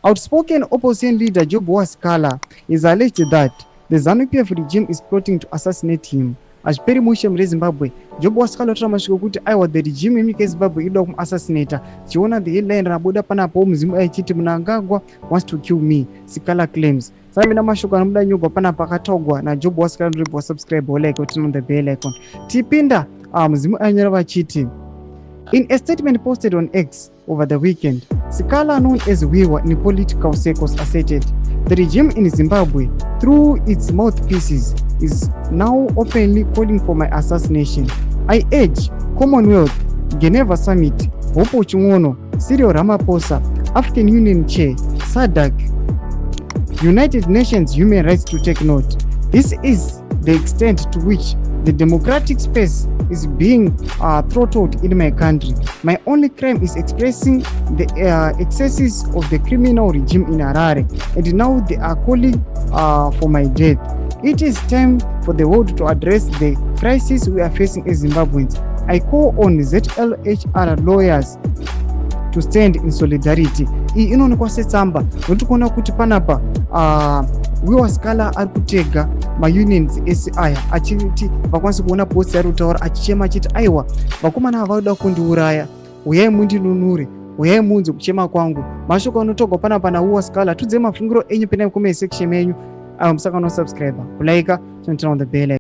Outspoken opposition leader Job Waskala is alleged that the ZANU-PF regime is plotting to assassinate him. Achiperi mushe mure Zimbabwe, Job Waskala otora mashuko kuti aiwa the regime yemunyika yeZimbabwe inoda kumuassassinata. Tiona the headline rabuda panapo muzimu aichiti Mnangagwa wants to kill me, Sikala claims. Sasa mina mashuko anomuda nyogwa panapa akatogwa na Job Waskala ndiripo subscribe like turn on the bell icon. Tipinda muzimu anyora vachiti. In a statement posted on X over the weekend, Sikala, known as Wiwa in political circles, asserted the regime in Zimbabwe, through its mouthpieces, is now openly calling for my assassination. I urge Commonwealth, Geneva Summit, Hopo Chungono, Cyril Ramaphosa, African Union Chair, Sadc, United Nations Human Rights to take note. This is the extent to which the democratic space is being throttled in my country. My only crime is expressing the excesses of the criminal regime in Harare, and now they are calling for my death. It is time for the world to address the crisis we are facing as Zimbabweans. I call on ZLHR lawyers to stand in solidarity. Inoonekwa setsamba nokuti kuona kuti panapa Waskala ari kutega maunions ese aya achiti vakwanisa kuona post ari kutaura achichema achiti aiwa vakomana havauda kundiuraya, uyai mundinunure, uyai munze kuchema kwangu. Mashoko anotogwa panapa naWaskala. Tudze mafungiro enyu pena comment section menyu. Musaka no subscribe, kulike, turn on the bell.